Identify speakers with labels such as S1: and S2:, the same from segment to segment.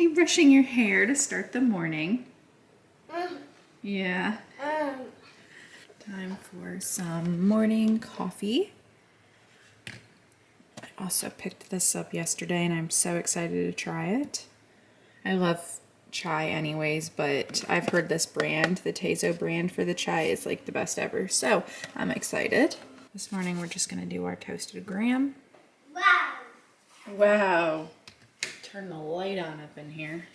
S1: Are you brushing your hair to start the morning? Yeah. Time for some morning coffee. I also picked this up yesterday and I'm so excited to try it. I love chai anyways, but I've heard this brand, the Tezo brand for the chai, is like the best ever. So I'm excited. This morning we're just gonna do our toasted graham. Wow. Wow. Turn the light on up in here.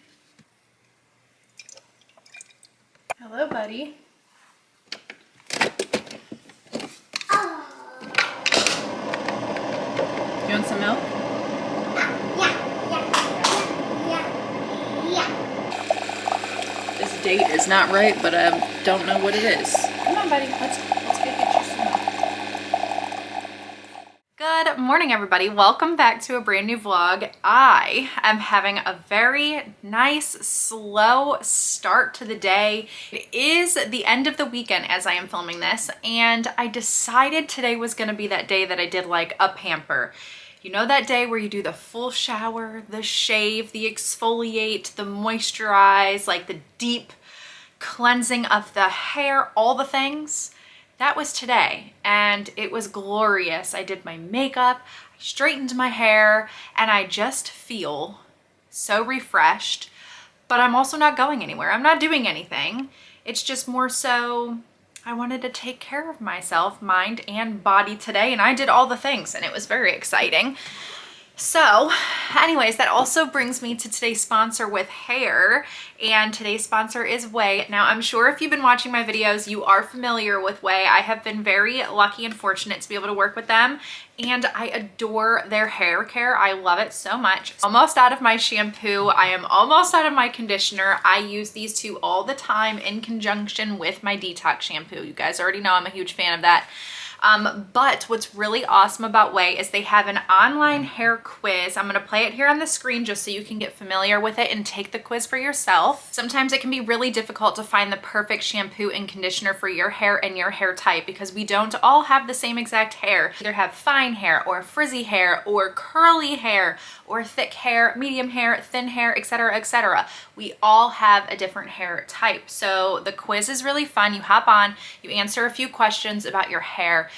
S1: Hello, buddy. You want some milk? This date is not right, but I don't know what it is. Come on, buddy. Let's go get you some milk. Good morning, everybody. Welcome back to a brand new vlog. I am having a very nice, slow start to the day. It is the end of the weekend as I am filming this, and I decided today was going to be that day that I did like a pamper. You know, that day where you do the full shower, the shave, the exfoliate, the moisturize, like the deep cleansing of the hair, all the things. That was today, and it was glorious. I did my makeup, I straightened my hair, and I just feel so refreshed, but I'm also not going anywhere. I'm not doing anything. It's just more so I wanted to take care of myself, mind and body today, and I did all the things, and it was very exciting. So anyways, that also brings me to today's sponsor with hair, and today's sponsor is Way. Now, I'm sure if you've been watching my videos, you are familiar with Way. I have been very lucky and fortunate to be able to work with them, and I adore their hair care. I love it so much. Almost out of my shampoo. I am almost out of my conditioner. I use these two all the time in conjunction with my detox shampoo. You guys already know I'm a huge fan of that. But what's really awesome about Way is they have an online hair quiz. I'm going to play it here on the screen just so you can get familiar with it and take the quiz for yourself. Sometimes it can be really difficult to find the perfect shampoo and conditioner for your hair and your hair type because we don't all have the same exact hair. Either have fine hair or frizzy hair or curly hair or thick hair, medium hair, thin hair, etc., etc. We all have a different hair type. So the quiz is really fun. You hop on, you answer a few questions about your hair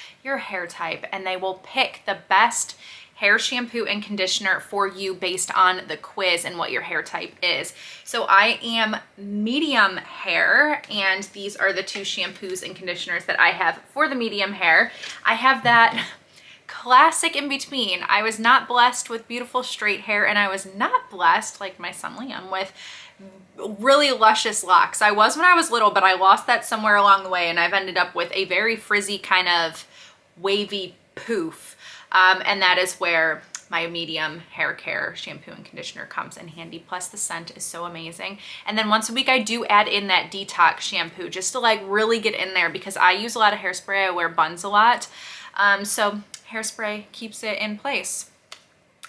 S1: type, and they will pick the best hair shampoo and conditioner for you based on the quiz and what your hair type is. So I am medium hair, and these are the two shampoos and conditioners that I have for the medium hair. I have that classic in between. I was not blessed with beautiful straight hair, and I was not blessed, like my son Liam, with really luscious locks. I was when I was little, but I lost that somewhere along the way, and I've ended up with a very frizzy kind of wavy poof, and that is where my medium hair care shampoo and conditioner comes in handy. Plus the scent is so amazing. And then once a week I do add in that detox shampoo just to like really get in there because I use a lot of hairspray. I wear buns a lot, so hairspray keeps it in place.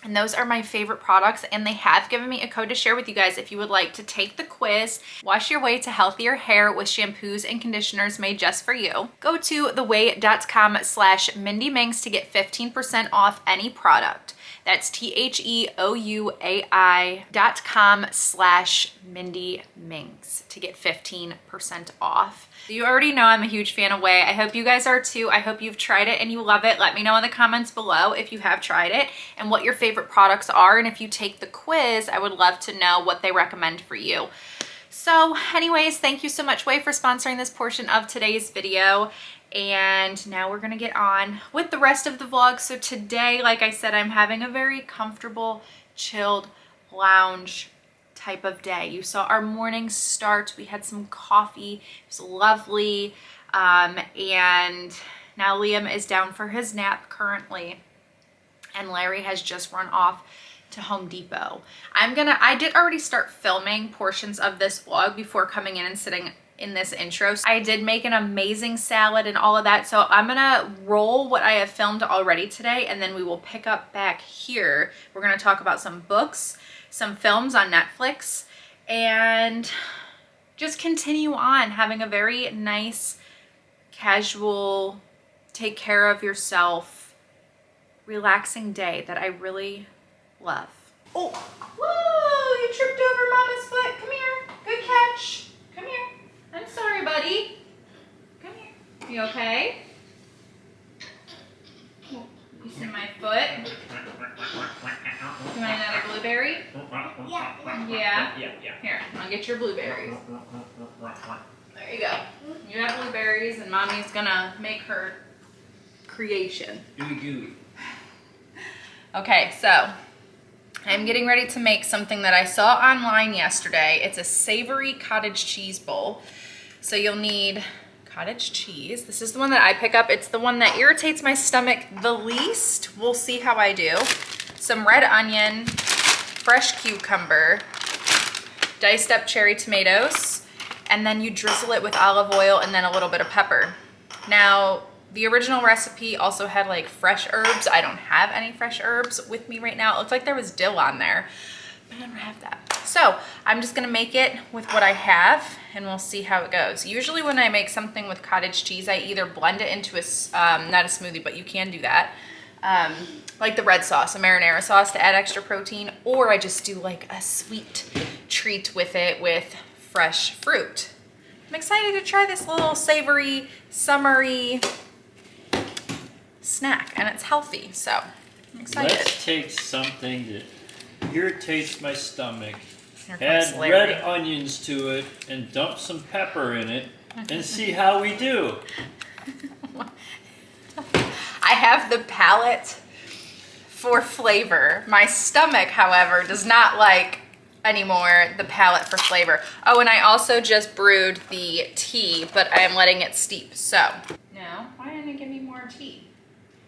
S1: And those are my favorite products, and they have given me a code to share with you guys if you would like to take the quiz, wash your way to healthier hair with shampoos and conditioners made just for you. Go to theway.com/MindyMinx to get 15% off any product. That's THEOUAI.com/MindyMinx to get 15% off. You already know I'm a huge fan of Way. I hope you guys are too. I hope you've tried it and you love it. Let me know in the comments below if you have tried it and what your favorite products are. And if you take the quiz, I would love to know what they recommend for you. So anyways, thank you so much, Way, for sponsoring this portion of today's video. And now we're gonna get on with the rest of the vlog. So today, like I said, I'm having a very comfortable, chilled lounge type of day. You saw our morning start. We had some coffee. It was lovely. And now Liam is down for his nap currently. And Larry has just run off to Home Depot. I did already start filming portions of this vlog before coming in and sitting in this intro. I did make an amazing salad and all of that, so I'm gonna roll what I have filmed already today, and then we will pick up back here. We're gonna talk about some books, some films on Netflix, and just continue on having a very nice, casual, take care of yourself, relaxing day that I really love. Oh, whoa, you tripped over You okay? You see my foot? You want another blueberry? Yeah? Here, I'll get your blueberries. There you go. You have blueberries and mommy's gonna make her creation.
S2: Gooey.
S1: Okay, so I'm getting ready to make something that I saw online yesterday. It's a savory cottage cheese bowl. So you'll need cottage cheese. This is the one that I pick up. It's the one that irritates my stomach the least. We'll see how I do. Some red onion, fresh cucumber, diced up cherry tomatoes, and then you drizzle it with olive oil and then a little bit of pepper. Now, the original recipe also had like fresh herbs. I don't have any fresh herbs with me right now. It looked like there was dill on there, but I don't have that. So I'm just gonna make it with what I have and we'll see how it goes. Usually when I make something with cottage cheese, I either blend it into a, not a smoothie, but you can do that. Like the red sauce, a marinara sauce to add extra protein, or I just do like a sweet treat with it with fresh fruit. I'm excited to try this little savory, summery snack, and it's healthy, so I'm excited.
S2: Let's take something that irritates my stomach,
S1: Add
S2: red onions to it, and dump some pepper in it, and see how we do.
S1: I have the palate for flavor. My stomach, however, does not like anymore the palate for flavor. Oh, and I also just brewed the tea, but I am letting it steep, so. No, why didn't it give me more tea?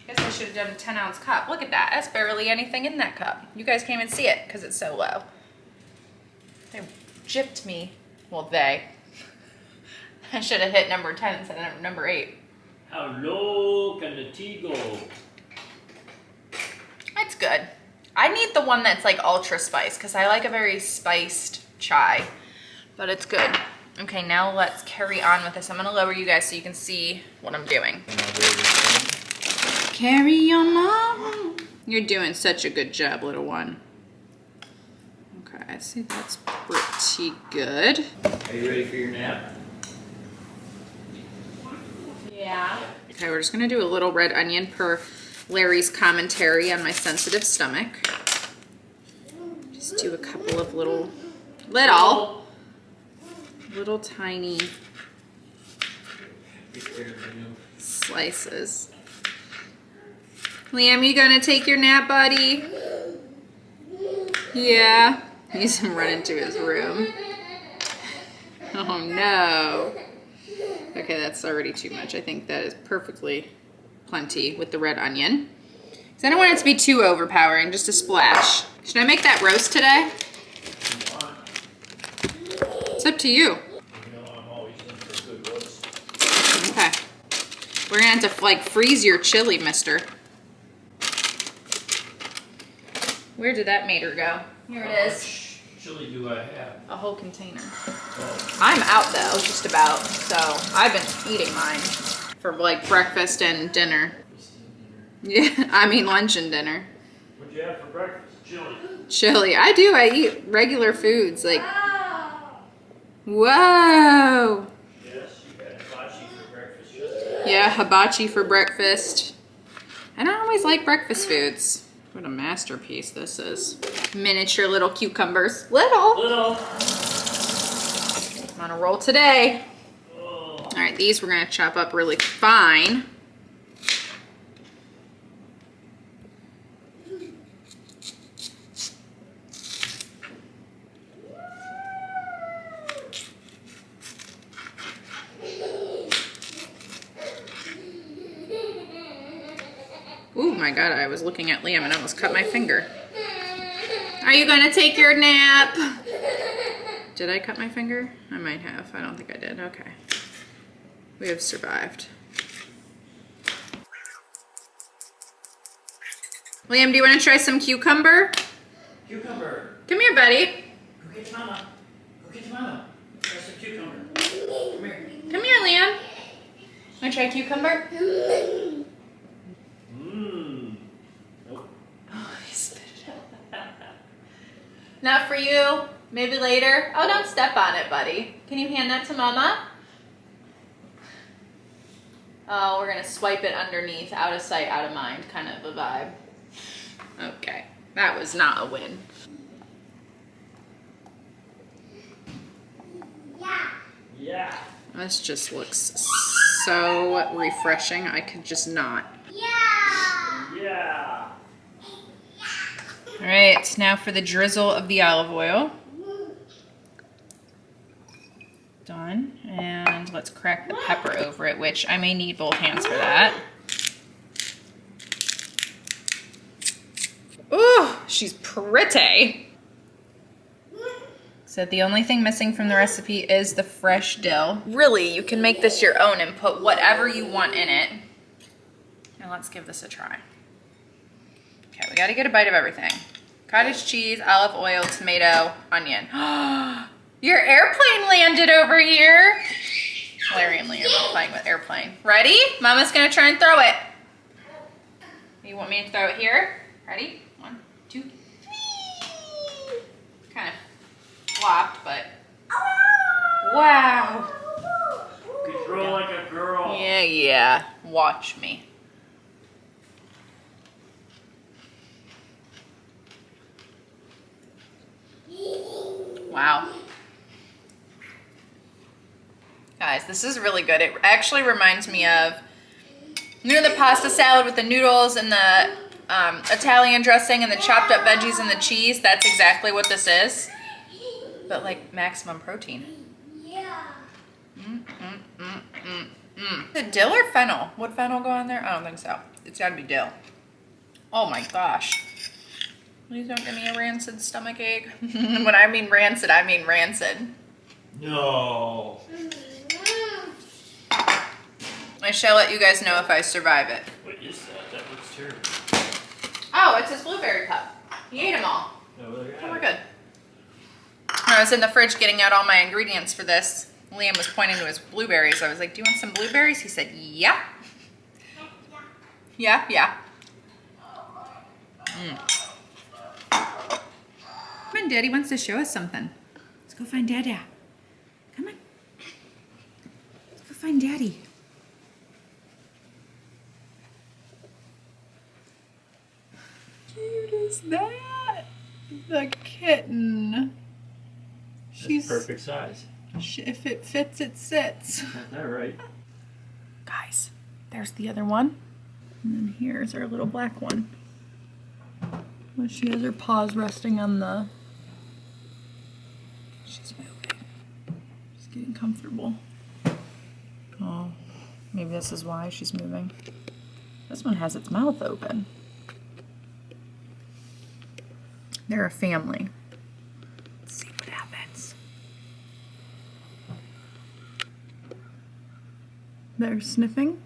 S1: I guess I should have done a 10-ounce cup. Look at that, that's barely anything in that cup. You guys can't even see it because it's so low. They gypped me, well they. I should have hit number 10 instead of number 8.
S2: How low can the tea go?
S1: It's good. I need the one that's like ultra spice because I like a very spiced chai, but it's good. Okay, now let's carry on with this. I'm gonna lower you guys so you can see what I'm doing. Carry on, mom. You're doing such a good job, little one. Okay, I see that's pretty good.
S2: Are you ready for your nap?
S1: Yeah. Okay, we're just gonna do a little red onion per Larry's commentary on my sensitive stomach. Just do a couple of little tiny slices. Liam, you gonna take your nap, buddy? Yeah. He's running to his room. Oh no. Okay, that's already too much. I think that is perfectly plenty with the red onion. Because I don't want it to be too overpowering, just a splash. Should I make that roast today? It's up to you.
S2: I'm always looking for a good roast.
S1: Okay. We're gonna have to like freeze your chili, mister. Where did that mater go? Here it is.
S2: How much chili do I have?
S1: A whole container.
S2: Oh.
S1: I'm out though, just about. So I've been eating mine for like breakfast and dinner. Yeah, I mean lunch and dinner.
S2: What'd you have for breakfast? Chili.
S1: Chili. I do. I eat regular foods like. Whoa.
S2: Yes, you had hibachi for breakfast yesterday.
S1: Yeah, hibachi for breakfast. I don't always like breakfast foods. What a masterpiece this is. Miniature little cucumbers. Little. I'm on a roll today.
S2: Oh.
S1: All right, these we're gonna chop up really fine. Oh my God, I was looking at Liam and almost cut my finger. Are you gonna take your nap? Did I cut my finger? I might have. I don't think I did. Okay. We have survived. Liam, do you want to try some cucumber?
S2: Cucumber.
S1: Come here, buddy.
S2: Go get your mama. Go get your mama. Try some cucumber. Come here.
S1: Come here, Liam. Want to try cucumber?
S2: Nope.
S1: Oh, he spit it out. Not for you. Maybe later. Oh, don't step on it, buddy. Can you hand that to Mama? Oh, we're gonna swipe it underneath, out of sight, out of mind, kind of a vibe. Okay, that was not a win.
S2: Yeah.
S1: This just looks so refreshing. I could just not.
S2: Yeah.
S1: All right, now for the drizzle of the olive oil. Done. And let's crack the pepper over it, which I may need both hands for that. Ooh, she's pretty. So the only thing missing from the recipe is the fresh dill. Really, you can make this your own and put whatever you want in it. Now let's give this a try. Okay, we gotta get a bite of everything. Cottage cheese, olive oil, tomato, onion. Your airplane landed over here. Larry and Liam are playing with airplane. Ready? Mama's gonna try and throw it. You want me to throw it here? Ready? 1, 2, 3. Kind of flopped, but wow.
S2: Control like a girl.
S1: Yeah. Watch me. Wow. Guys, this is really good. It actually reminds me of, you know, the pasta salad with the noodles and the Italian dressing and the chopped up veggies and the cheese? That's exactly what this is. But like maximum protein. The dill or fennel? Would fennel go in there? I don't think so. It's gotta be dill. Oh my gosh. Please don't give me a rancid stomach ache. When I mean rancid, I mean rancid.
S2: No.
S1: I shall let you guys know if I survive it.
S2: What is that? That looks terrible.
S1: Oh, it's his blueberry cup. He ate them all.
S2: No,
S1: Oh, we're good. I was in the fridge getting out all my ingredients for this. Liam was pointing to his blueberries. I was like, do you want some blueberries? He said, yeah. Yeah. Come on, Daddy wants to show us something. Let's go find Dada. Come on. Let's go find Daddy. Cute is that? The kitten.
S2: That's perfect size.
S1: If it fits, it sits.
S2: Got that right.
S1: Guys, there's the other one. And then here's our little black one. Well, she has her paws resting on the... She's moving. She's getting comfortable. Oh, maybe this is why she's moving. This one has its mouth open. They're a family. Let's see what happens. They're sniffing.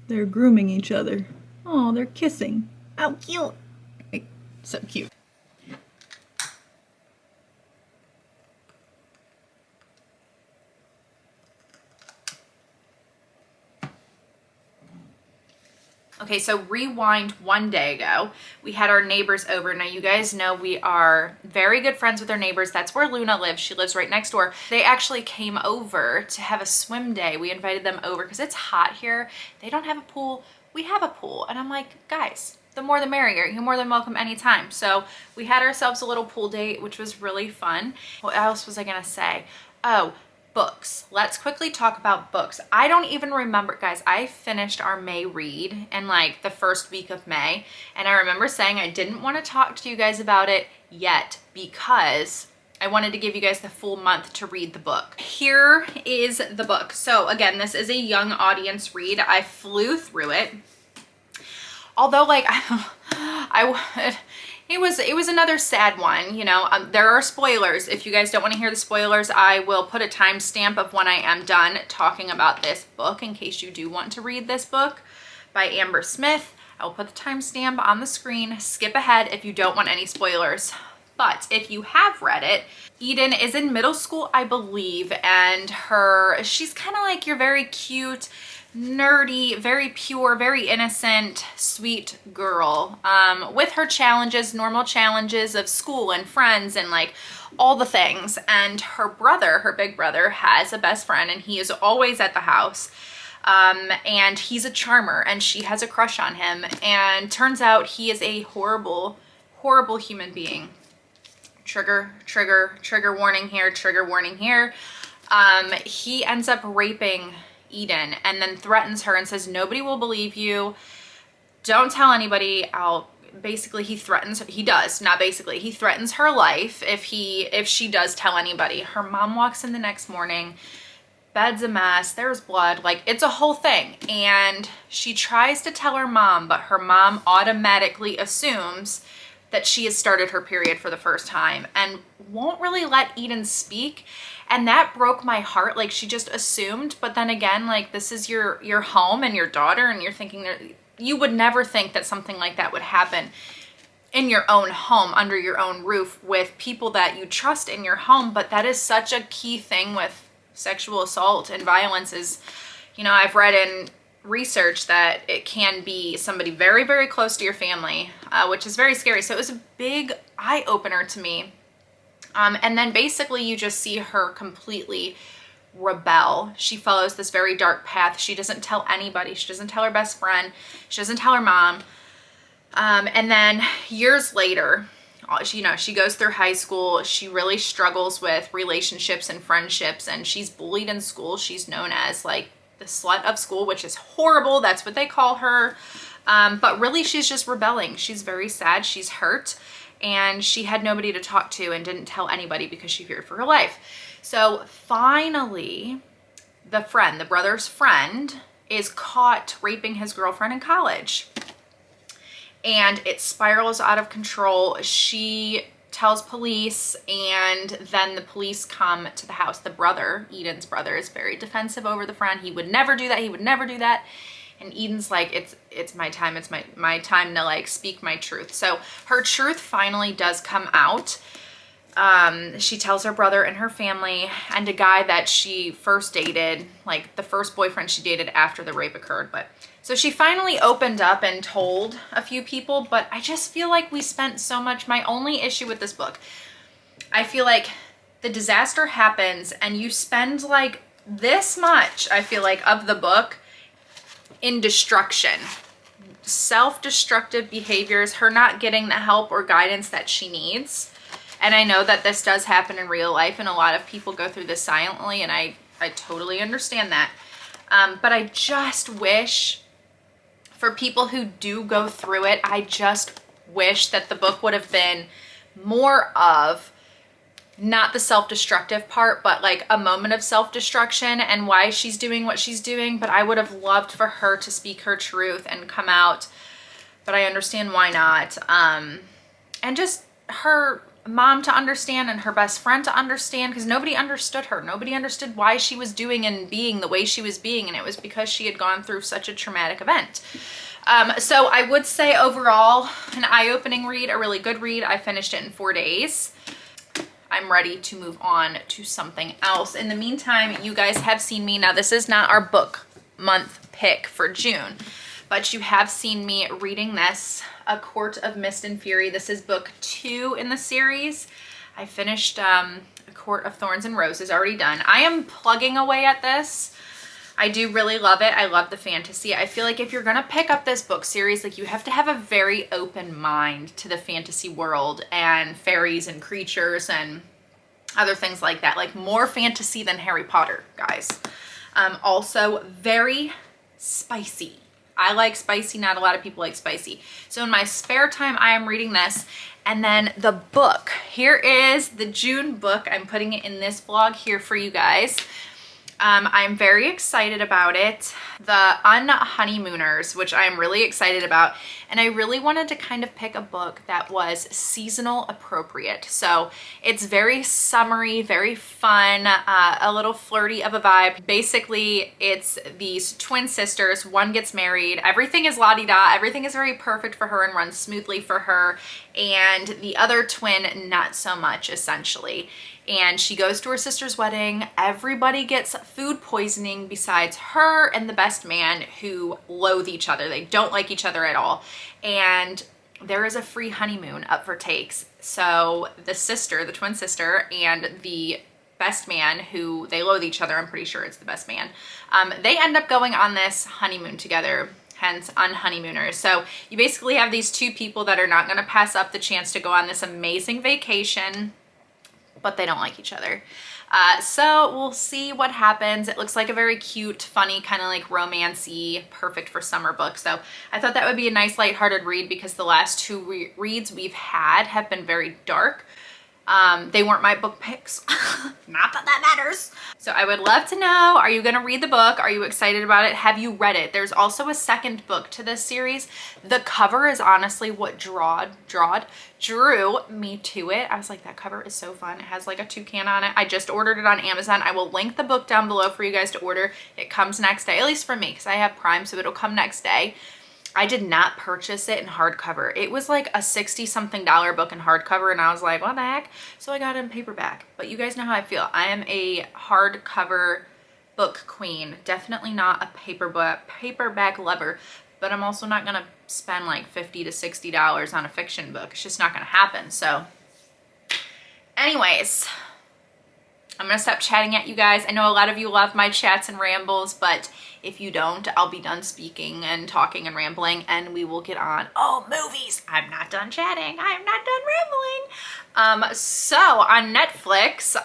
S1: They're grooming each other. Oh, they're kissing. How cute. Hey, so cute. Okay, so rewind one day ago. We had our neighbors over. Now, you guys know we are very good friends with our neighbors. That's where Luna lives. She lives right next door. They actually came over to have a swim day. We invited them over because it's hot here. They don't have a pool. We have a pool. And I'm like, guys, the more the merrier. You're more than welcome anytime. So we had ourselves a little pool date, which was really fun. What else was I gonna say? Oh, books. Let's quickly talk about books. I don't even remember, guys, I finished our May read in like the first week of May. And I remember saying I didn't want to talk to you guys about it yet because I wanted to give you guys the full month to read the book. Here is the book. So again, this is a young audience read. I flew through it. Although like, it was another sad one, you know. There are spoilers. If you guys don't want to hear the spoilers, I will put a timestamp of when I am done talking about this book in case you do want to read this book by Amber Smith. I will put the timestamp on the screen. Skip ahead if you don't want any spoilers. But if you have read it, Eden is in middle school, I believe, and she's kind of like your very cute, nerdy, very pure, very innocent, sweet girl, with her challenges, normal challenges of school and friends and like all the things. And her brother, her big brother, has a best friend and he is always at the house. And he's a charmer and she has a crush on him. And turns out he is a horrible, horrible human being. Trigger warning here, trigger warning here. He ends up raping Eden and then threatens her and says, nobody will believe you. Don't tell anybody. Basically he threatens, he does, not basically, he threatens her life if she does tell anybody. Her mom walks in the next morning, bed's a mess, there's blood, like it's a whole thing. And she tries to tell her mom, but her mom automatically assumes that she has started her period for the first time and won't really let Eden speak. And that broke my heart. Like she just assumed, but then again, like this is your home and your daughter, and you're thinking that you would never think that something like that would happen in your own home, under your own roof, with people that you trust in your home. But that is such a key thing with sexual assault and violence is, you know, I've read in research that it can be somebody very, very close to your family, which is very scary. So it was a big eye opener to me. And then basically you just see her completely rebel. She follows this very dark path. She doesn't tell anybody. She doesn't tell her best friend. She doesn't tell her mom. And then years later, she goes through high school. She really struggles with relationships and friendships, and she's bullied in school. She's known as like the slut of school, which is horrible. That's what they call her. But really she's just rebelling. She's very sad. She's hurt. And she had nobody to talk to and didn't tell anybody because she feared for her life. So finally, the brother's friend, is caught raping his girlfriend in college. And it spirals out of control. She tells police, and then the police come to the house. The brother, Eden's brother, is very defensive over the friend. He would never do that. He would never do that. And Eden's like, it's my time. It's my time to like speak my truth. So her truth finally does come out. She tells her brother and her family and a guy that she first dated, like the first boyfriend she dated after the rape occurred. But so she finally opened up and told a few people, but I just feel like we spent so much. My only issue with this book, I feel like the disaster happens and you spend like this much, I feel like, of the book in destruction, self-destructive behaviors, her not getting the help or guidance that she needs. And I know that this does happen in real life and a lot of people go through this silently, and I totally understand that. But I just wish, for people who do go through it, I just wish that the book would have been more of not the self-destructive part, but like a moment of self-destruction and why she's doing what she's doing. But I would have loved for her to speak her truth and come out, but I understand why not. And just her mom to understand and her best friend to understand, because nobody understood her. Nobody understood why she was doing and being the way she was being, and it was because she had gone through such a traumatic event. So I would say overall, an eye-opening read, a really good read. I finished it in 4 days. I'm ready to move on to something else. In the meantime, you guys have seen me. Now, this is not our book month pick for June, but you have seen me reading this, A Court of Mist and Fury. This is book 2 in the series. I finished A Court of Thorns and Roses, already done. I am plugging away at this. I do really love it. I love the fantasy. I feel like if you're gonna pick up this book series, like you have to have a very open mind to the fantasy world and fairies and creatures and other things like that. Like more fantasy than Harry Potter, guys. Also very spicy. I like spicy, not a lot of people like spicy. So in my spare time, I am reading this. And then the book, here is the June book. I'm putting it in this vlog here for you guys. I'm very excited about it. The Unhoneymooners, which I'm really excited about. And I really wanted to kind of pick a book that was seasonal appropriate. So it's very summery, very fun, a little flirty of a vibe. Basically, it's these twin sisters. One gets married. Everything is la-di-da. Everything is very perfect for her and runs smoothly for her. And the other twin, not so much, essentially. And she goes to her sister's wedding. Everybody gets food poisoning besides her and the best man, who loathe each other. They don't like each other at all. And there is a free honeymoon up for takes. So the sister, the twin sister, and the best man, who they loathe each other, I'm pretty sure it's the best man, they end up going on this honeymoon together, hence unhoneymooners. So you basically have these two people that are not going to pass up the chance to go on this amazing vacation, but they don't like each other. So we'll see what happens. It looks like a very cute, funny, kind of like romancy, perfect for summer book. So I thought that would be a nice lighthearted read, because the last two reads we've had have been very dark. They weren't my book picks. Not that that matters. So I would love to know, are you going to read the book? Are you excited about it? Have you read it? There's also a second book to this series. The cover is honestly what drew me to it. I was like, that cover is so fun. It has like a toucan on it. I just ordered it on Amazon. I will link the book down below for you guys to order. It comes next day, at least for me, because I have Prime, so it'll come next day. I did not purchase it in hardcover. It was like a $60-something book in hardcover, and I was like, what the heck? So I got it in paperback. But you guys know how I feel. I am a hardcover book queen. Definitely not a paperback lover, but I'm also not gonna spend like $50 to $60 on a fiction book. It's just not gonna happen. So anyways, I'm gonna stop chatting at you guys. I know a lot of you love my chats and rambles, but if you don't, I'll be done speaking and talking and rambling, and we will get on. Oh, movies! I'm not done chatting. I am not done rambling. So on Netflix,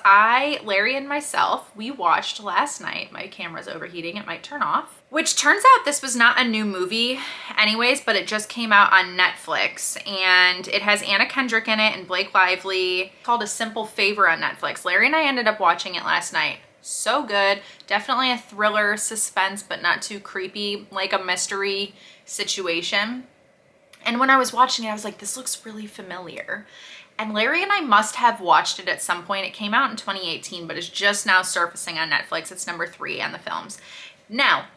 S1: Larry and myself, we watched last night. My camera's overheating. It might turn off. Which turns out this was not a new movie anyways, but it just came out on Netflix, and it has Anna Kendrick in it and Blake Lively. It's called A Simple Favor on Netflix. Larry and I ended up watching it last night. So good. Definitely a thriller, suspense, but not too creepy, like a mystery situation. And when I was watching it, I was like, this looks really familiar. And Larry and I must have watched it at some point. It came out in 2018, but it's just now surfacing on Netflix. It's number 3 on the films. Now,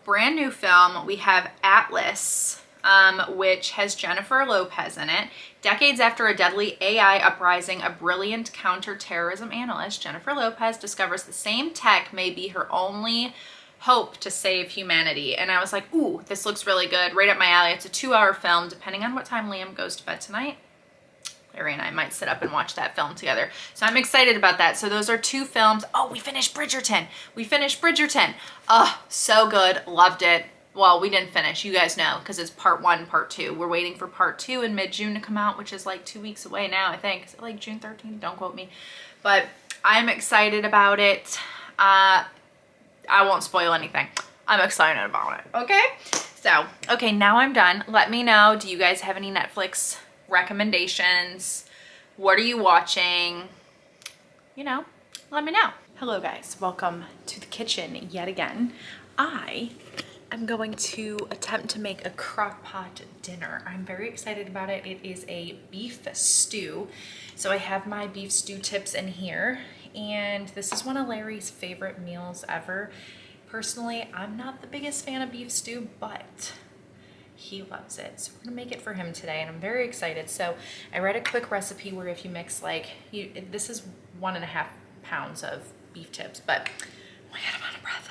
S1: brand new film, we have Atlas, which has Jennifer Lopez in it. Decades after a deadly AI uprising, a brilliant counterterrorism analyst, Jennifer Lopez, discovers the same tech may be her only hope to save humanity. And I was like, ooh, this looks really good. Right up my alley. It's a 2-hour film, depending on what time Liam goes to bed tonight. Larry and I might sit up and watch that film together. So I'm excited about that. So those are 2 films. Oh, we finished Bridgerton. Oh, so good. Loved it. Well, we didn't finish. You guys know, because it's part 1, part 2. We're waiting for part 2 in mid-June to come out, which is like 2 weeks away now, I think. Is it like June 13th? Don't quote me. But I'm excited about it. I won't spoil anything. I'm excited about it. Okay? So, okay, now I'm done. Let me know. Do you guys have any Netflix recommendations? What are you watching? You know, let me know. Hello guys, welcome to the kitchen yet again. I am going to attempt to make a crock pot dinner. I'm very excited about it. It is a beef stew. So I have my beef stew tips in here, and this is one of Larry's favorite meals ever. Personally, I'm not the biggest fan of beef stew, but he loves it. So we're gonna make it for him today, and I'm very excited. So I read a quick recipe where if you mix like, this is 1.5 pounds of beef tips, but oh my God, I'm out of breath.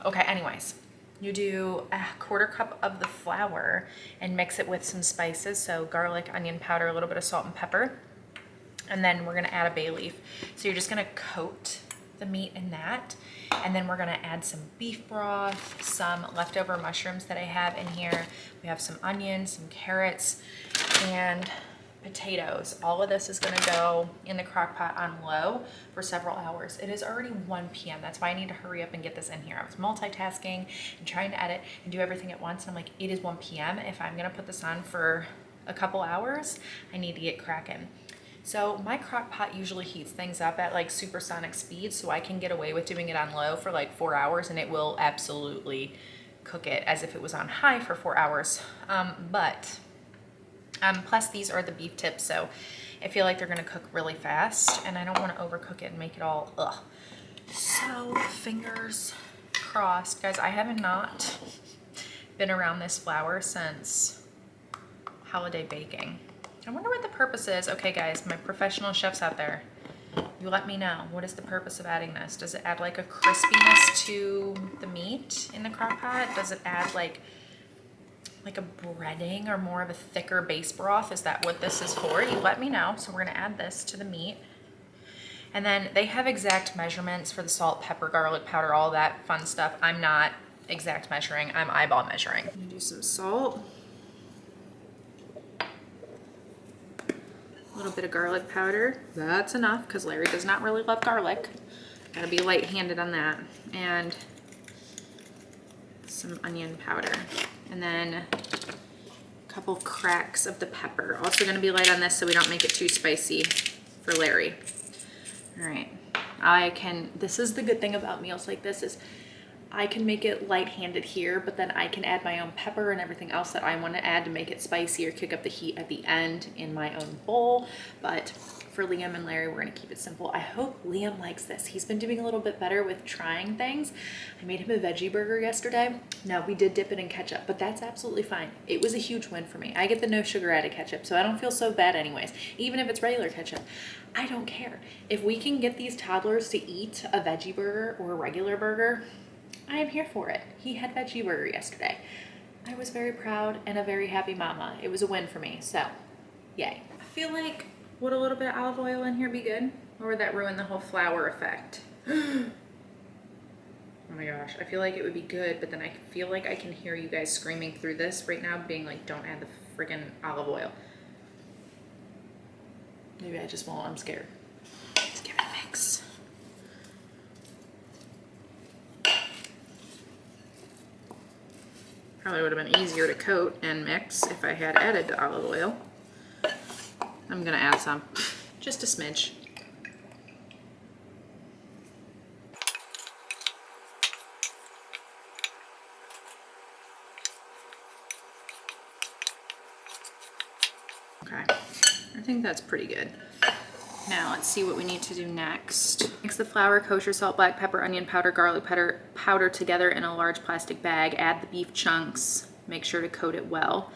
S1: Okay, anyways, you do a 1/4 cup of the flour and mix it with some spices. So garlic, onion powder, a little bit of salt and pepper. And then we're gonna add a bay leaf. So you're just gonna coat the meat in that. And then we're gonna add some beef broth, some leftover mushrooms that I have in here. We have some onions, some carrots, and potatoes. All of this is gonna go in the crock pot on low for several hours. It is already 1 p.m. That's why I need to hurry up and get this in here. I was multitasking and trying to edit and do everything at once. And I'm like, it is 1 p.m. If I'm gonna put this on for a couple hours, I need to get cracking. So my crock pot usually heats things up at like supersonic speed, so I can get away with doing it on low for like 4 hours, and it will absolutely cook it as if it was on high for 4 hours. Plus these are the beef tips, so I feel like they're gonna cook really fast, and I don't wanna overcook it and make it all ugh. So fingers crossed. Guys, I have not been around this flour since holiday baking. I wonder what the purpose is. Okay guys, my professional chefs out there, You let me know. What is the purpose of adding this? Does it add like a crispiness to the meat in the crock pot? Does it add like a breading or more of a thicker base broth? Is that what this is for? You let me know. So we're gonna add this to the meat. And then they have exact measurements for the salt, pepper, garlic powder, all that fun stuff. I'm not exact measuring, I'm eyeball measuring. I'm gonna do some salt. A little bit of garlic powder. That's enough because Larry does not really love garlic. Gotta be light-handed on that. And some onion powder. And then a couple cracks of the pepper. Also gonna be light on this so we don't make it too spicy for Larry. All right, this is the good thing about meals like this is I can make it light-handed here, but then I can add my own pepper and everything else that I want to add to make it spicy or kick up the heat at the end in my own bowl. But for Liam and Larry, we're gonna keep it simple. I hope Liam likes this. He's been doing a little bit better with trying things. I made him a veggie burger yesterday. Now we did dip it in ketchup, but that's absolutely fine. It was a huge win for me. I get the no sugar added ketchup, so I don't feel so bad anyways. Even if it's regular ketchup, I don't care. If we can get these toddlers to eat a veggie burger or a regular burger, I am here for it. He had veggie burger yesterday. I was very proud and a very happy mama. It was a win for me, so yay. I feel like, would a little bit of olive oil in here be good? Or would that ruin the whole flour effect? Oh my gosh, I feel like it would be good, but then I feel like I can hear you guys screaming through this right now, being like, don't add the friggin' olive oil. Maybe I just won't, I'm scared. Let's give it a mix. Probably would have been easier to coat and mix if I had added the olive oil. I'm gonna add some, just a smidge. Okay, I think that's pretty good. Now let's see what we need to do next. Mix the flour, kosher salt, black pepper, onion powder, garlic powder together in a large plastic bag. Add the beef chunks. Make sure to coat it well.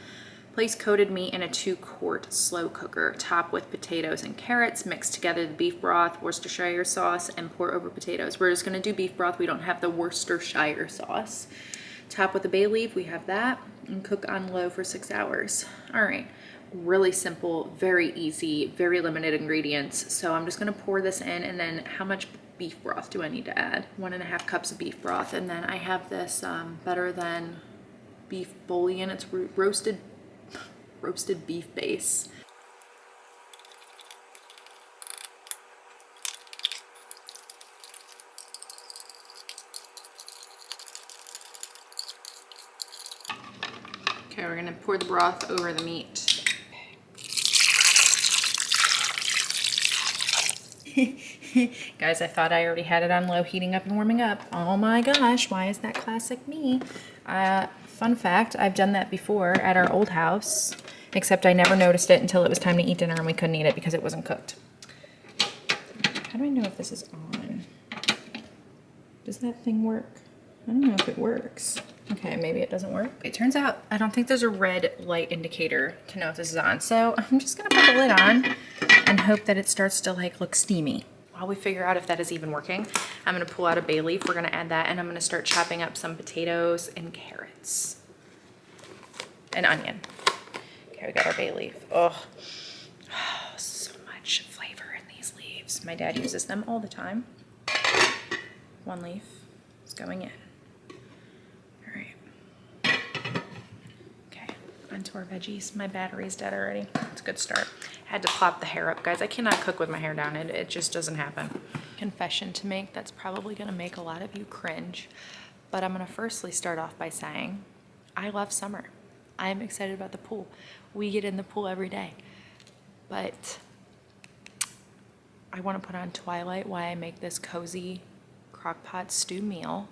S1: Place coated meat in a 2-quart slow cooker. Top with potatoes and carrots. Mix together the beef broth, Worcestershire sauce, and pour over potatoes. We're just gonna do beef broth. We don't have the Worcestershire sauce. Top with a bay leaf, we have that, and cook on low for 6 hours. All right. Really simple, very easy, very limited ingredients. So I'm just gonna pour this in, and then how much beef broth do I need to add? 1.5 cups of beef broth. And then I have this Better Than beef bouillon. It's roasted beef base. Okay, we're gonna pour the broth over the meat. Guys, I thought I already had it on low, heating up and warming up. Oh my gosh, why is that classic me? Fun fact, I've done that before at our old house, except I never noticed it until it was time to eat dinner and we couldn't eat it because it wasn't cooked. How do I know if this is on? Does that thing work? I don't know if it works. Okay, maybe it doesn't work. It turns out I don't think there's a red light indicator to know if this is on. So I'm just gonna put the lid on and hope that it starts to like look steamy. While we figure out if that is even working, I'm gonna pull out a bay leaf. We're gonna add that, and I'm gonna start chopping up some potatoes and carrots and onion. Okay, we got our bay leaf. Oh, so much flavor in these leaves. My dad uses them all the time. 1 leaf is going in. All right. Okay, onto our veggies. My battery's dead already. It's a good start. Had to plop the hair up, guys. I cannot cook with my hair down. It just doesn't happen. Confession to make that's probably gonna make a lot of you cringe, but I'm gonna firstly start off by saying I love summer. I am excited about the pool. We get in the pool every day, but I want to put on Twilight while I make this cozy crockpot stew meal,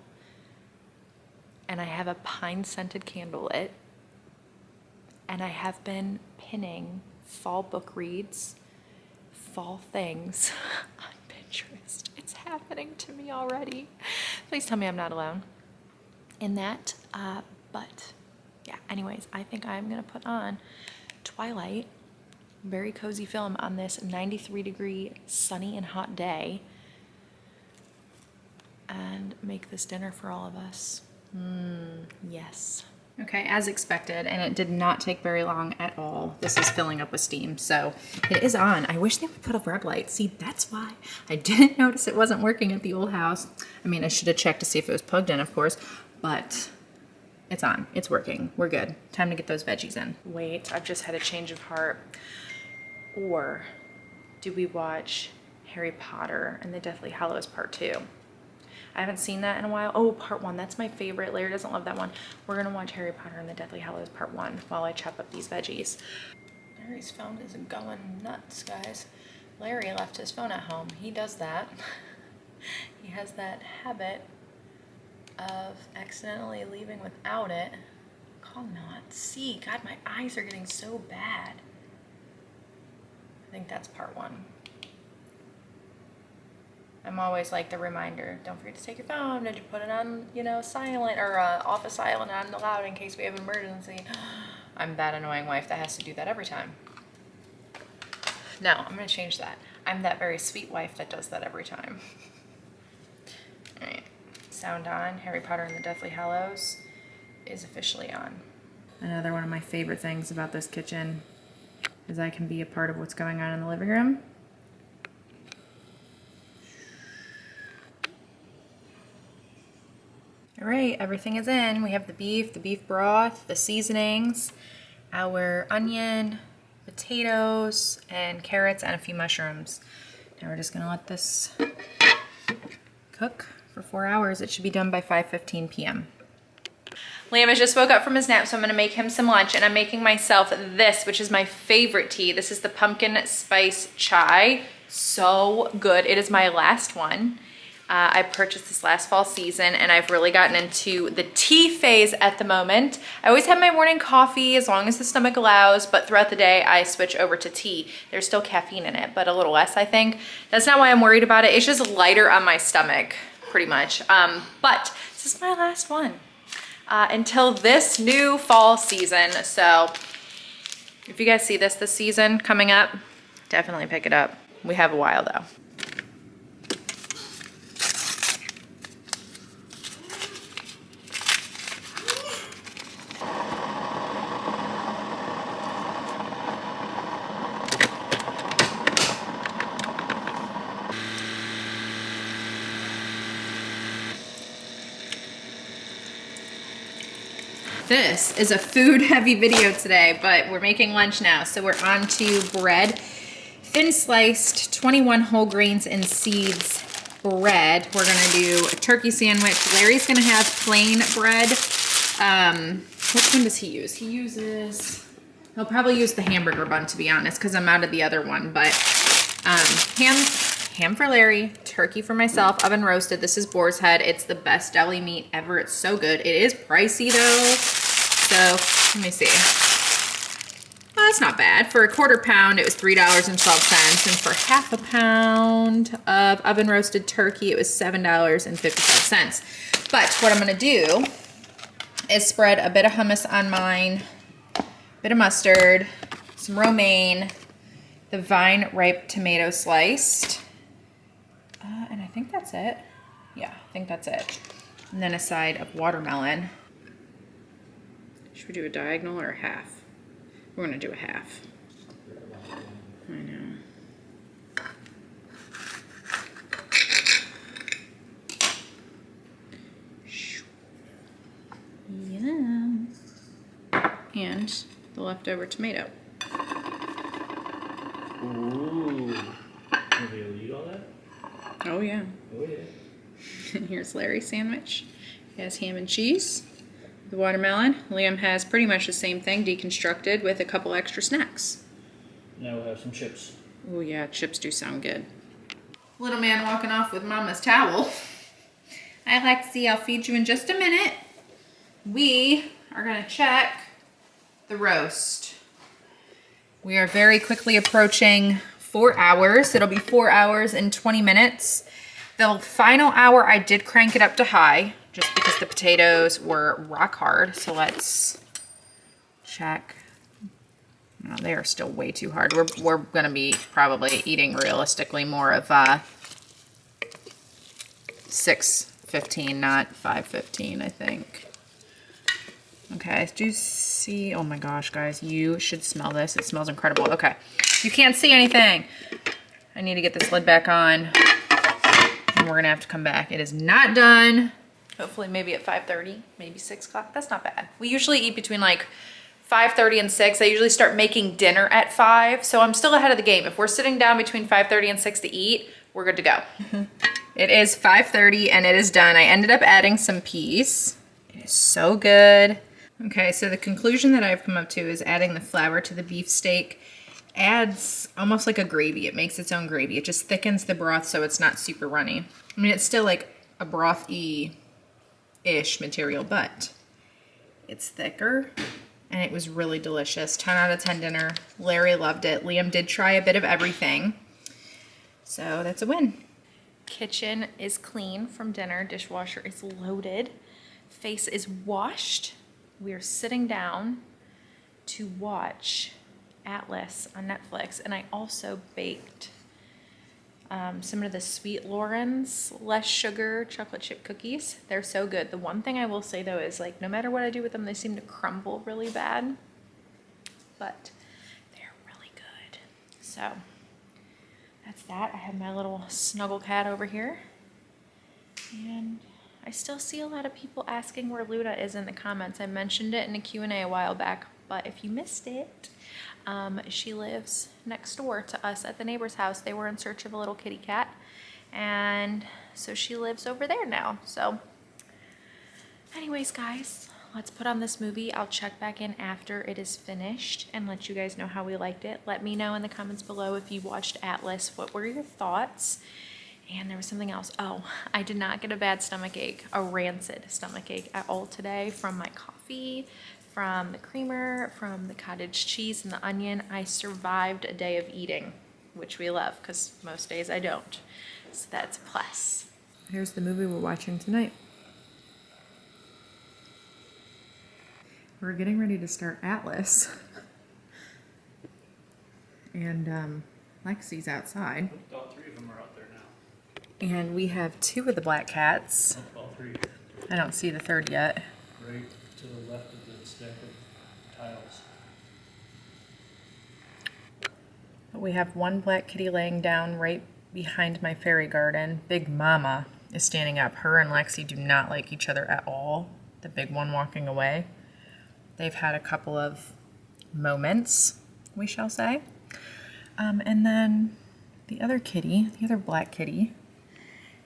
S1: and I have a pine scented candle lit, and I have been pinning fall book reads, fall things on Pinterest. It's happening to me already. Please tell me I'm not alone in that, but yeah, anyways, I think I'm gonna put on Twilight very cozy film on this 93-degree sunny and hot day and make this dinner for all of us. Yes. Okay, as expected, and it did not take very long at all. This is filling up with steam, so it is on. I wish they would put a red light. See, that's why I didn't notice it wasn't working at the old house. I mean, I should have checked to see if it was plugged in, of course, but it's on. It's working. We're good. Time to get those veggies in. Wait, I've just had a change of heart. Or do we watch Harry Potter and the Deathly Hallows Part 2? I haven't seen that in a while. Oh, Part 1, that's my favorite. Larry doesn't love that one. We're gonna watch Harry Potter and the Deathly Hallows Part 1 while I chop up these veggies. Larry's phone is going nuts, guys. Larry left his phone at home. He does that. He has that habit of accidentally leaving without it. Call not. See, God, my eyes are getting so bad. I think that's Part 1. I'm always like the reminder, don't forget to take your phone. Did you put it on, you know, silent or office silent on the loud in case we have an emergency? I'm that annoying wife that has to do that every time. No, I'm gonna change that. I'm that very sweet wife that does that every time. All right, sound on. Harry Potter and the Deathly Hallows is officially on. Another one of my favorite things about this kitchen is I can be a part of what's going on in the living room. All right, everything is in. We have the beef broth, the seasonings, our onion, potatoes, and carrots, and a few mushrooms. Now we're just gonna let this cook for 4 hours. It should be done by 5:15 p.m. Liam has just woke up from his nap, so I'm gonna make him some lunch, and I'm making myself this, which is my favorite tea. This is the pumpkin spice chai. So good. It is my last one. I purchased this last fall season, and I've really gotten into the tea phase at the moment. I always have my morning coffee as long as the stomach allows, but throughout the day I switch over to tea. There's still caffeine in it, but a little less, I think. That's not why I'm worried about it. It's just lighter on my stomach, pretty much. But this is my last one until this new fall season. So if you guys see this season coming up, definitely pick it up. We have a while though. This is a food heavy video today, but we're making lunch now. So we're on to bread, thin sliced 21 whole grains and seeds bread. We're gonna do a turkey sandwich. Larry's gonna have plain bread. Which one does he use? He'll probably use the hamburger bun, to be honest, because I'm out of the other one, but ham for Larry, turkey for myself, oven roasted. This is boar's head. It's the best deli meat ever. It's so good. It is pricey though. So let me see. Well, that's not bad. For a quarter pound, it was $3.12. And for half a pound of oven roasted turkey, it was $7.55. But what I'm gonna do is spread a bit of hummus on mine, a bit of mustard, some romaine, the vine ripe tomato sliced, and I think that's it. Yeah, I think that's it. And then a side of watermelon. Should we do a diagonal or a half? We're gonna do a half. I know. Yeah. And the leftover tomato.
S2: Ooh. Are they gonna eat all that?
S1: Oh yeah.
S2: Oh yeah.
S1: And here's Larry's sandwich. He has ham and cheese, the watermelon. Liam has pretty much the same thing, deconstructed with a couple extra snacks.
S2: Now we'll have some chips.
S1: Oh yeah, chips do sound good. Little man walking off with mama's towel. Hi Lexi, I'll feed you in just a minute. We are gonna check the roast. We are very quickly approaching 4 hours. It'll be 4 hours and 20 minutes. The final hour, I did crank it up to high just because the potatoes were rock hard. So let's check. Oh, they are still way too hard. We're gonna be probably eating realistically more of 6:15, not 5:15, I think. Okay, do you see? Oh my gosh, guys, you should smell this. It smells incredible. Okay, you can't see anything. I need to get this lid back on, and we're gonna have to come back. It is not done. Hopefully maybe at 5:30, maybe 6 o'clock. That's not bad. We usually eat between like 5:30 and 6. I usually start making dinner at 5, so I'm still ahead of the game. If we're sitting down between 5:30 and 6 to eat, we're good to go. It is 5:30 and it is done. I ended up adding some peas. It is so good. Okay, so the conclusion that I've come up to is adding the flour to the beef steak adds almost like a gravy. It makes its own gravy. It just thickens the broth so it's not super runny. I mean, it's still like a brothy-ish material, but it's thicker and it was really delicious. 10 out of 10 dinner. Larry loved it. Liam did try a bit of everything. So that's a win. Kitchen is clean from dinner. Dishwasher is loaded. Face is washed. We are sitting down to watch Atlas on Netflix, and I also baked some of the Sweet Loren's less sugar chocolate chip cookies. They're so good. The one thing I will say though is like no matter what I do with them, they seem to crumble really bad, but they're really good. So that's that. I have my little snuggle cat over here, and I still see a lot of people asking where Luna is in the comments. I mentioned it in a Q&A a while back, but if you missed it, she lives next door to us at the neighbor's house. They were in search of a little kitty cat, and so she lives over there now. So anyways, guys, let's put on this movie. I'll check back in after it is finished and let you guys know how we liked it. Let me know in the comments below if you watched Atlas. What were your thoughts? And there was something else. Oh, I did not get a bad stomach ache, a rancid stomach ache at all today from my coffee, from the creamer, from the cottage cheese and the onion. I survived a day of eating, which we love because most days I don't. So that's a plus. Here's the movie we're watching tonight. We're getting ready to start Atlas. And Lexi's outside.
S2: All three of them are out there now.
S1: And we have 2 of the black cats.
S2: All three.
S1: I don't see the third yet.
S2: Right to the left of the stack of tiles.
S1: We have one black kitty laying down right behind my fairy garden. Big Mama is standing up. Her and Lexi do not like each other at all. The big one walking away. They've had a couple of moments, we shall say. And then the other kitty, the other black kitty,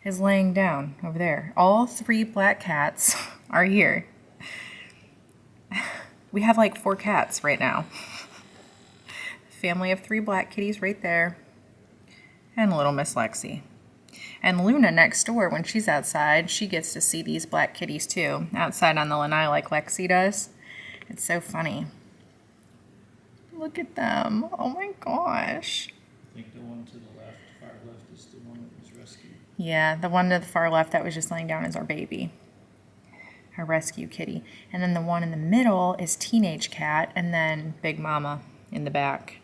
S1: is laying down over there. All 3 black cats are here. We have like 4 cats right now. Family of 3 black kitties right there. And little Miss Lexi. And Luna next door, when she's outside, she gets to see these black kitties too. Outside on the lanai like Lexi does. It's so funny. Look at them. Oh my gosh.
S2: I think the one to the left, far left, is the one that was rescued.
S1: Yeah, the one to the far left that was just laying down is our baby. Our rescue kitty. And then the one in the middle is Teenage Cat, and then Big Mama in the back.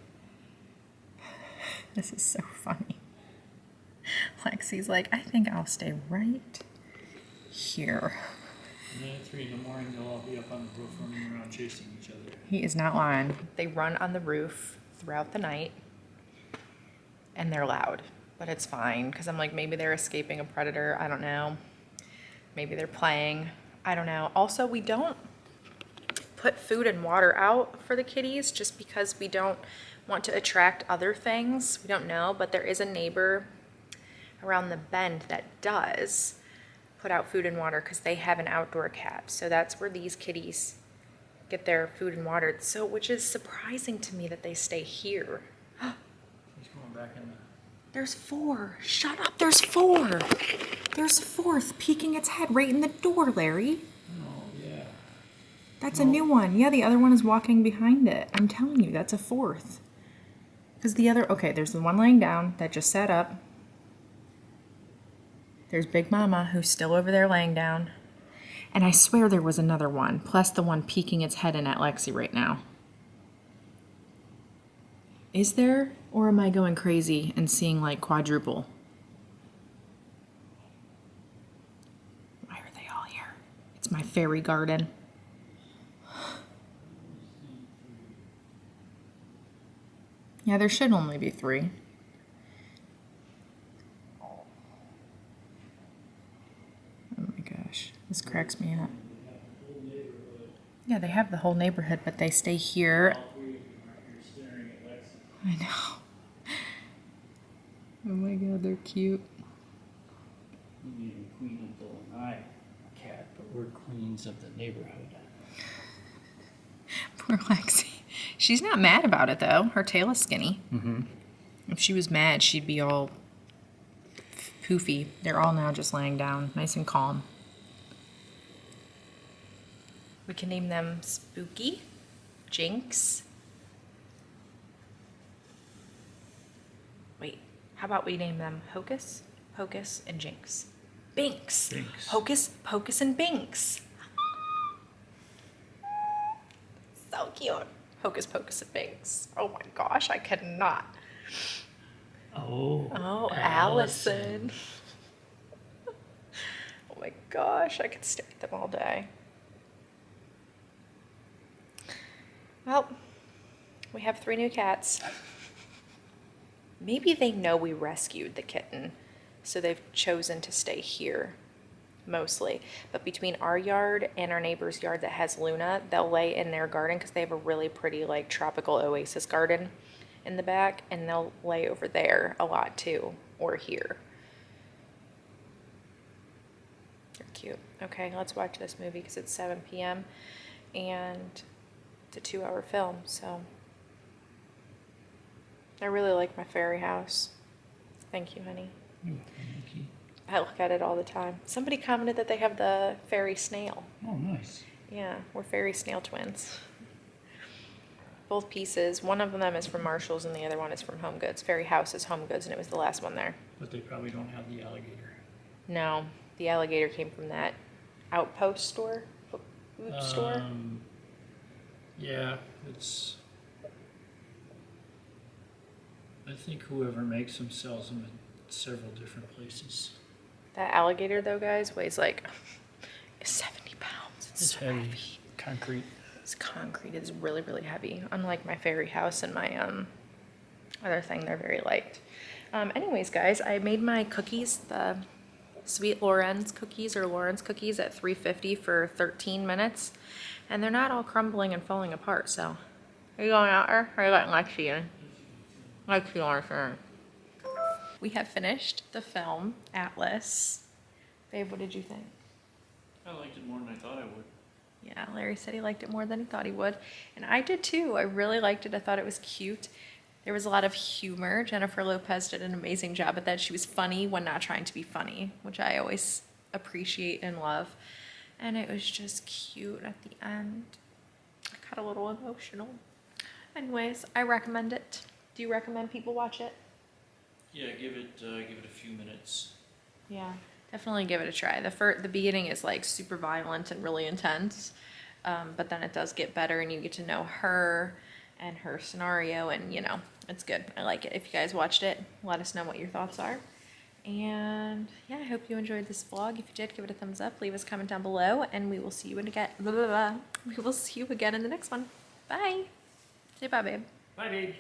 S1: This is so funny. Lexi's like, I think I'll stay right here.
S2: And then at 3 in the morning, they'll all be up on the roof running around chasing each other.
S1: He is not lying. They run on the roof throughout the night, and they're loud, but it's fine because I'm like, maybe they're escaping a predator. I don't know. Maybe they're playing. I don't know. Also, we don't put food and water out for the kitties just because we don't want to attract other things. We don't know, but there is a neighbor around the bend that does put out food and water because they have an outdoor cat. So that's where these kitties get their food and water. So, which is surprising to me that they stay here.
S2: He's going back in the...
S1: There's 4. Shut up, there's 4. There's a 4th peeking its head right in the door, Larry.
S2: Oh, yeah.
S1: That's a new one. Yeah, the other one is walking behind it. I'm telling you, that's a 4th. Because the other, okay, there's the one laying down that just sat up. There's Big Mama, who's still over there laying down. And I swear there was another one, plus the one peeking its head in at Lexi right now. Is there? Or am I going crazy and seeing like quadruple? Why are they all here? It's my fairy garden. Yeah, there should only be 3. Oh my gosh, this cracks me up. Yeah, they have the whole neighborhood, but they stay here. I know. Oh my god, they're cute.
S2: You need a queen of the eye cat, but we're queens of the neighborhood.
S1: Poor Lexi. She's not mad about it though. Her tail is skinny.
S2: Mm-hmm.
S1: If she was mad, she'd be all poofy. They're all now just laying down, nice and calm. We can name them Spooky, Jinx. Wait, how about we name them Hocus, Pocus, and Jinx? Binks.
S2: Binks.
S1: Hocus, Pocus, and Binks. So cute. Hocus, Pocus, and Binks. Oh my gosh, I cannot. Oh, Allison. Oh my gosh, I could stare at them all day. Well, we have 3 new cats. Maybe they know we rescued the kitten, so they've chosen to stay here, mostly. But between our yard and our neighbor's yard that has Luna, they'll lay in their garden because they have a really pretty, like, tropical oasis garden in the back, and they'll lay over there a lot too, or here. They're cute. Okay, let's watch this movie because it's 7 p.m. and it's a 2-hour film, so I really like my fairy house. Thank you, honey.
S2: You're welcome, Nikki.
S1: I look at it all the time. Somebody commented that they have the fairy snail.
S2: Oh, nice.
S1: Yeah, we're fairy snail twins. Both pieces. One of them is from Marshall's and the other one is from Home Goods. Fairy House is Home Goods and it was the last one there.
S2: But they probably don't have the alligator.
S1: No, the alligator came from that Outpost store. Food store.
S2: Yeah, it's. I think whoever makes them sells them in several different places.
S1: That alligator though, guys, weighs like 70 pounds.
S2: It's
S1: so
S2: heavy. Concrete.
S1: It's concrete. It's really, really heavy. Unlike my fairy house and my other thing, they're very light. Anyways, guys, I made my cookies, the Sweet Lorenz cookies or Lawrence cookies at 350 for 13 minutes. And they're not all crumbling and falling apart, so. Are you going out there? Or are you letting Lexi in? Lexi on her. We have finished the film, Atlas. Babe, what did you think?
S2: I liked it more than I thought I would.
S1: Yeah, Larry said he liked it more than he thought he would. And I did too. I really liked it. I thought it was cute. There was a lot of humor. Jennifer Lopez did an amazing job at that. She was funny when not trying to be funny, which I always appreciate and love. And it was just cute at the end. I got a little emotional. Anyways, I recommend it. Do you recommend people watch it?
S2: Yeah, give it a few minutes.
S1: Yeah, definitely give it a try. The beginning is like super violent and really intense, but then it does get better and you get to know her and her scenario, and you know, it's good. I like it. If you guys watched it, let us know what your thoughts are. And yeah, I hope you enjoyed this vlog. If you did, give it a thumbs up, leave us a comment down below, and we will see you again. We will see you again in the next one. Bye. Say bye, babe.
S2: Bye, babe.